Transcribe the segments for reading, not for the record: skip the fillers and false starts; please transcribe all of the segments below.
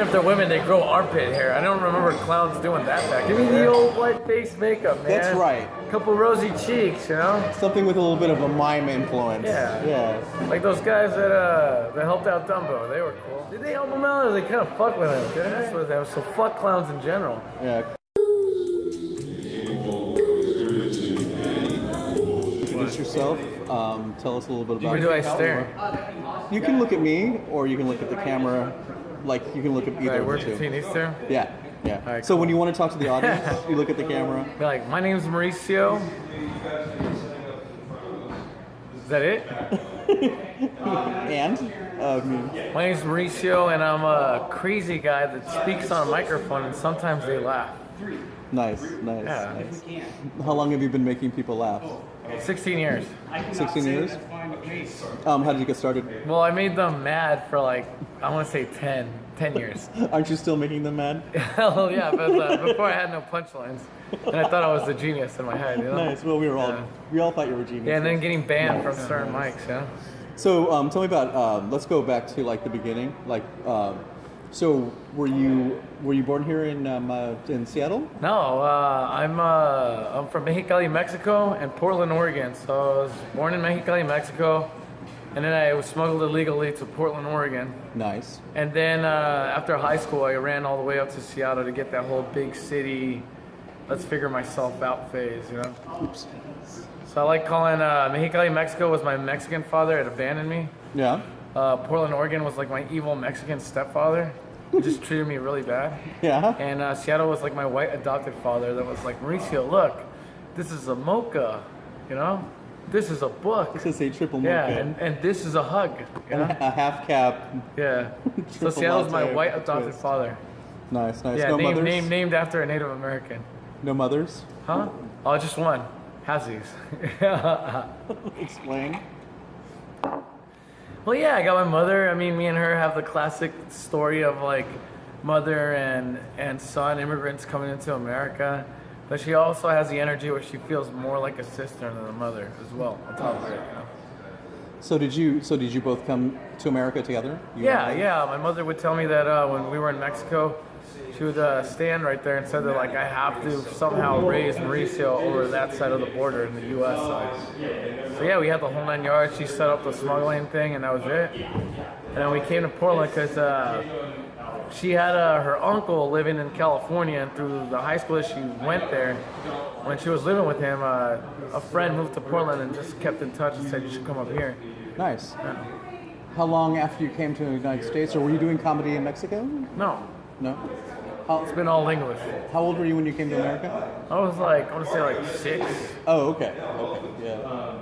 if they're women, they grow armpit hair. I don't remember clowns doing that back. Give me the old white face makeup, man. That's right. Couple rosy cheeks, you know? Something with a little bit of a mime influence. Yeah. Like those guys that helped out Dumbo. They were cool. Did they help him out, or they kind of fuck with him? That's what they were. So fuck clowns in general. Yeah. Introduce yourself. Tell us a little bit about. Where do I stare? You can look at me, or you can look at the camera. Like you can look at either of We're the two. between these two? Yeah. Right, so when you want to talk to the audience, you look at the camera. Be like, my name's Mauricio. Is that it? And? My name's Mauricio, and I'm a crazy guy that speaks on a microphone, and sometimes they laugh. Nice. How long have you been making people laugh? 16 years. 16 years? How did you get started? Well, I made them mad for like, I want to say 10 years. Aren't you still making them mad? Hell yeah, but before I had no punchlines. And I thought I was the genius in my head, you know? Nice. Well, we all thought you were genius. Yeah, and then getting banned from certain mics, you know? So tell me about, let's go back to like the beginning. Like, so were you born here in Seattle? No, I'm from Mexicali, Mexico, and Portland, Oregon. So I was born in Mexicali, Mexico, and then I was smuggled illegally to Portland, Oregon. Nice. And then after high school, I ran all the way up to Seattle to get that whole big city, let's figure myself out phase, you know? Oops. So I like calling Mexicali, Mexico was my Mexican father had abandoned me. Yeah. Portland, Oregon was like my evil Mexican stepfather. He just treated me really bad. Yeah. And Seattle was like my white adopted father that was like, Mauricio, look, this is a mocha, you know? This is a book. This is a triple mocha. Yeah, and this is a hug, you know? A half cap. Yeah. So Seattle's my white adopted father. Nice. Yeah, No mothers? named after a Native American. No mothers? Huh? Oh, just one. Hazzies. Explain. Well, yeah, I got my mother. I mean, me and her have the classic story of like mother and son, immigrants coming into America. But she also has the energy where she feels more like a sister than a mother as well, on top of it, you know. So did you both come to America together? Yeah. My mother would tell me that when we were in Mexico, she would stand right there and said that like I have to somehow raise Mauricio over that side of the border in the U.S. side. So yeah, we had the whole 9 yards. She set up the smuggling thing, and that was it. And then we came to Portland because she had her uncle living in California, and through the high school that she went there, when she was living with him, a friend moved to Portland and just kept in touch and said you should come up here. Nice. Yeah. How long after you came to the United States, or were you doing comedy in Mexico? No, No. it's been all English. How old were you when you came to America? I was like, I want to say like 6. Oh, okay, yeah.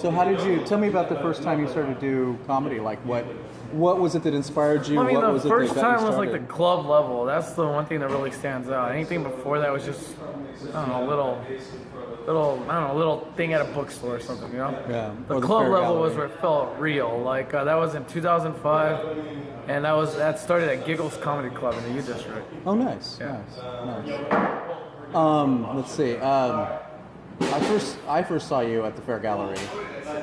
So how did you, tell me about the first time you started to do comedy, like what was it that inspired you? I mean, what was the it that first got you time was like the started? club level. That's the one thing that really stands out. Anything before that was just, I don't know, little thing at a bookstore or something, you know? Yeah. The Or the club Fair level Gallery. was where it felt real. Like that was in 2005, and that started at Giggles Comedy Club in the U District. Oh, nice, Yeah. nice. Let's see. I first saw you at the Fair Gallery.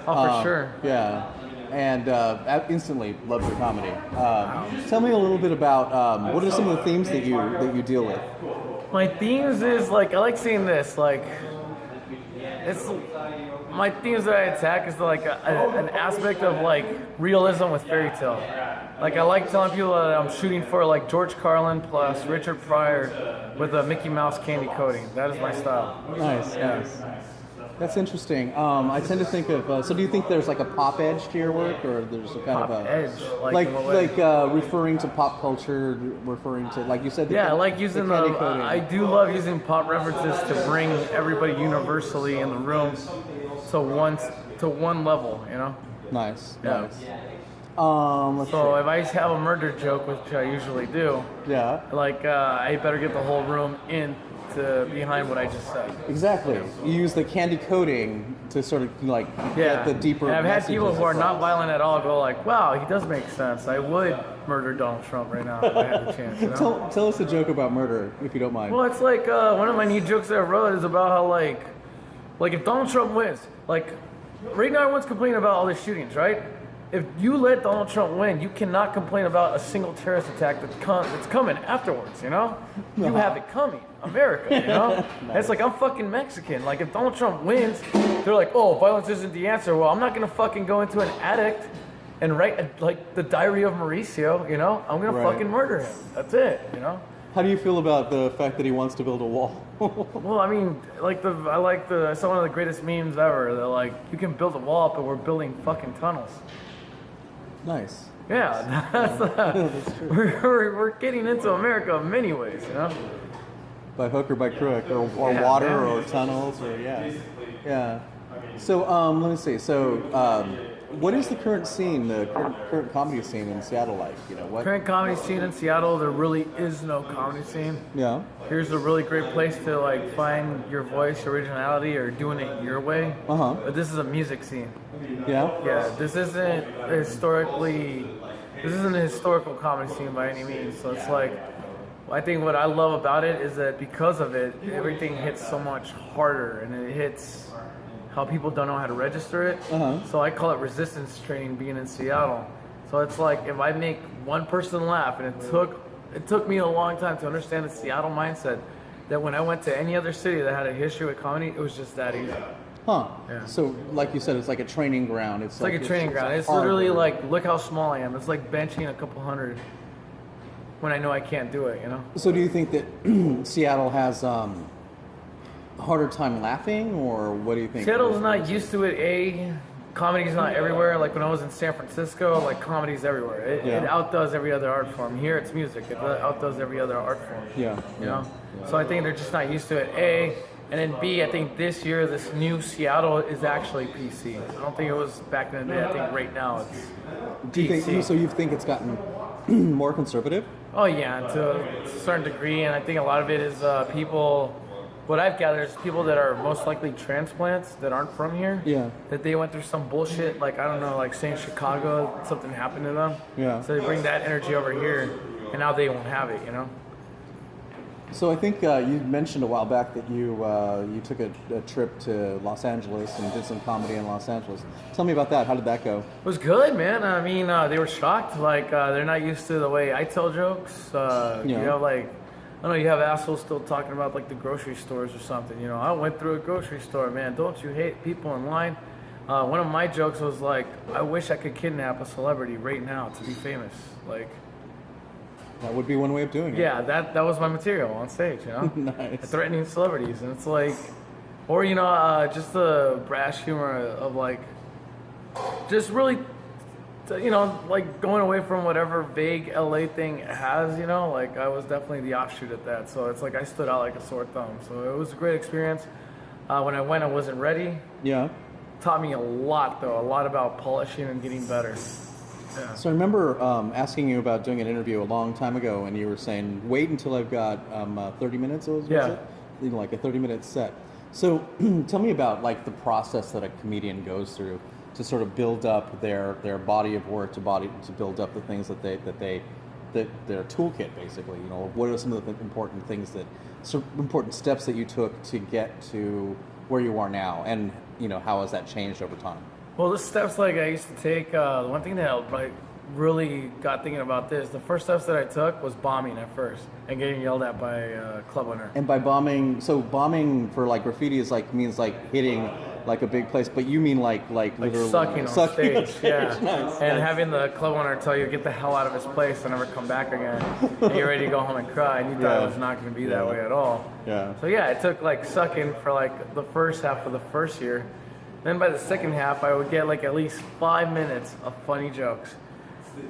Oh, for sure. Yeah, and instantly loved your comedy. Tell me a little bit about what are some of the themes that you deal with? My themes is like I like seeing this like it's my themes that I attack is like an aspect of like realism with fairy tale. Like I like telling people that I'm shooting for like George Carlin plus Richard Pryor with a Mickey Mouse candy coating. That is my style. Nice, Yeah. nice. That's interesting. I tend to think of. So, do you think there's like a pop edge to your work, or there's a kind Pop of a edge, like in what way? referring to pop culture, referring to like you said. Yeah, I like using candy coating. I do love using pop references to bring everybody universally in the room to one level, you know. Nice. Yeah. Nice. Let's So see. if I have a murder joke, which I usually do, Yeah. like I better get the whole room in to behind what I just said. Exactly. You use the candy coating to sort of like Yeah. get the deeper. And I've had people messages who are not across. violent at all go like, "Wow, he does make sense. I would murder Donald Trump right now if I had the chance." You know? Tell us a joke about murder, if you don't mind. Well, it's like one of my new jokes that I wrote is about how like if Donald Trump wins, like right now everyone's complaining about all the shootings, right? if you let Donald Trump win, you cannot complain about a single terrorist attack that's coming afterwards, you know? You have it coming. America, you know? Nice. It's like, I'm fucking Mexican. Like, if Donald Trump wins, they're like, oh, violence isn't the answer. Well, I'm not going to fucking go into an attic and write, like, the diary of Mauricio, you know? I'm going to fucking murder him. That's it, you know? How do you feel about the fact that he wants to build a wall? Well, I mean, I saw one of the greatest memes ever. They're like, you can build a wall, but we're building fucking tunnels. Nice. Yeah, that's we're getting into America in many ways, you know? By hook or by crook, or water, or tunnels, or yeah. So let me see. So what is the current scene, the current comedy scene in Seattle like? You know what? Current comedy scene in Seattle, there really is no comedy scene. Yeah. Here's a really great place to like find your voice, your originality, or doing it your way. But this is a music scene. Yeah. Yeah. This isn't a historical comedy scene by any means. So it's like, I think what I love about it is that because of it, everything hits so much harder, and it hits how people don't know how to register it. So I call it resistance training being in Seattle. So it's like if I make one person laugh, and it took me a long time to understand the Seattle mindset, that when I went to any other city that had a history with comedy, it was just that easy. Huh. Yeah. So like you said, it's like a training ground. It's like a training ground. It's literally like, look how small I am. It's like benching a couple hundred when I know I can't do it, you know? So do you think that Seattle has a harder time laughing, or what do you think? Seattle's not used to it. Comedy's not everywhere. Like when I was in San Francisco, like comedy's everywhere. It outdoes every other art form. Here it's music. It outdoes every other art form. Yeah. You know? So I think they're just not used to it, A. And then B, I think this year, this new Seattle is actually PC. I don't think it was back in the day. I think right now it's DC. So you think it's gotten more conservative? Oh yeah, to a certain degree. And I think a lot of it is people, what I've gathered is people that are most likely transplants that aren't from here. Yeah. That they went through some bullshit, like, I don't know, like say in Chicago, something happened to them. Yeah. So they bring that energy over here, and now they won't have it, you know? So I think you mentioned a while back that you took a trip to Los Angeles and did some comedy in Los Angeles. Tell me about that. How did that go? It was good, man. I mean, they were shocked. Like, they're not used to the way I tell jokes. You have like, I don't know, you have assholes still talking about like the grocery stores or something. You know, I went through a grocery store, man. Don't you hate people in line? One of my jokes was like, I wish I could kidnap a celebrity right now to be famous. Like, that would be one way of doing it. yeah, that was my material on stage, you know? Nice. Threatening celebrities. And it's like, or, you know, just the brash humor of like, just really, you know, like going away from whatever vague LA thing it has, you know? Like, I was definitely the offshoot at that. So it's like I stood out like a sore thumb. So it was a great experience. When I went, I wasn't ready. Yeah. Taught me a lot, though. A lot about polishing and getting better. Yeah. So I remember asking you about doing an interview a long time ago, and you were saying, wait until I've got 30 minutes, was it? You know, like a 30-minute set. So tell me about like the process that a comedian goes through to sort of build up their body of work, to build up the things that their toolkit, basically. You know, what are some of the important things important steps that you took to get to where you are now, and you know, how has that changed over time? Well, the steps like I used to take, the one thing that like really got thinking about this, the first steps that I took was bombing at first and getting yelled at by a club owner. And by bombing, so bombing for like graffiti is like means like hitting like a big place, but you mean like literally sucking on stage. Yeah. Nice, and nice. having the club owner tell you get the hell out of his place and never come back again, and you're ready to go home and cry, and you thought it was not going to be that way at all. Yeah. So yeah, it took like sucking for like the first half of the first year. Then by the second half, I would get like at least 5 minutes of funny jokes.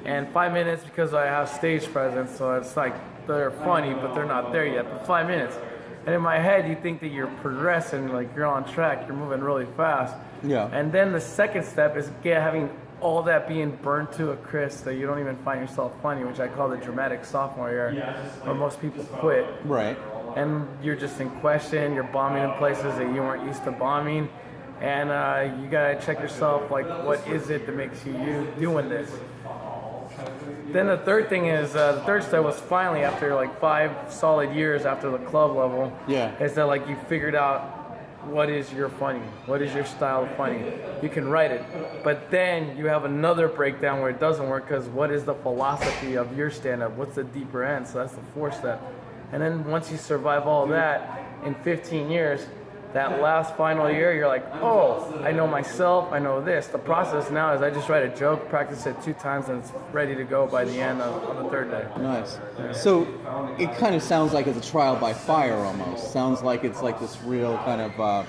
And 5 minutes because I have stage presence, so it's like they're funny, but they're not there yet. But 5 minutes. And in my head, you think that you're progressing, like you're on track, you're moving really fast. Yeah. And then the second step is having all that being burned to a crisp, that you don't even find yourself funny, which I call the dramatic sophomore year, where most people quit. Right. And you're just in question, you're bombing in places that you weren't used to bombing. And you gotta check yourself, like, what is it that makes you doing this? Then the third thing is, the third step was finally, after like 5 solid years after the club level, Yeah. is that like you figured out what is your funny? What is your style of funny? You can write it, but then you have another breakdown where it doesn't work because what is the philosophy of your stand-up? What's the deeper end? So that's the fourth step. And then once you survive all that, in 15 years, that last final year, you're like, oh, I know myself, I know this. The process now is I just write a joke, practice it 2 times, and it's ready to go by the end on the 3rd day. Nice. So it kind of sounds like it's a trial by fire almost. Sounds like it's like this real kind of,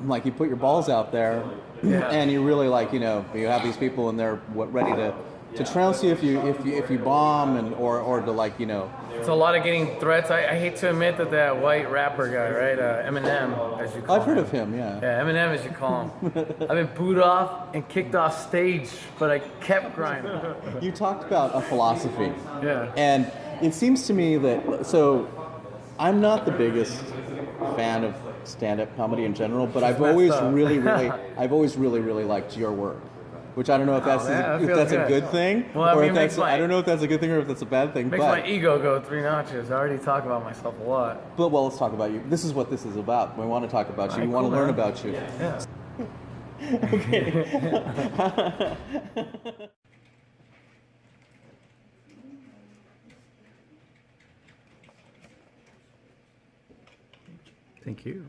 like you put your balls out there, and you really like, you have these people and they're ready to trounce you if you bomb or to like, It's a lot of getting threats. I hate to admit that white rapper guy, right? Eminem, as you call him. I've heard of him, yeah. Yeah, Eminem, as you call him. I've been booed off and kicked off stage, but I kept grinding. You talked about a philosophy. Yeah. And it seems to me that, so I'm not the biggest fan of stand-up comedy in general, but I've always really liked your work. Which I don't know if that's a good thing, or if that's I don't know if that's a good thing or if that's a bad thing. Makes my ego go 3 notches. I already talk about myself a lot. But let's talk about you. This is what this is about. We want to talk about you. We want to learn about you. Yeah. Okay. Thank you.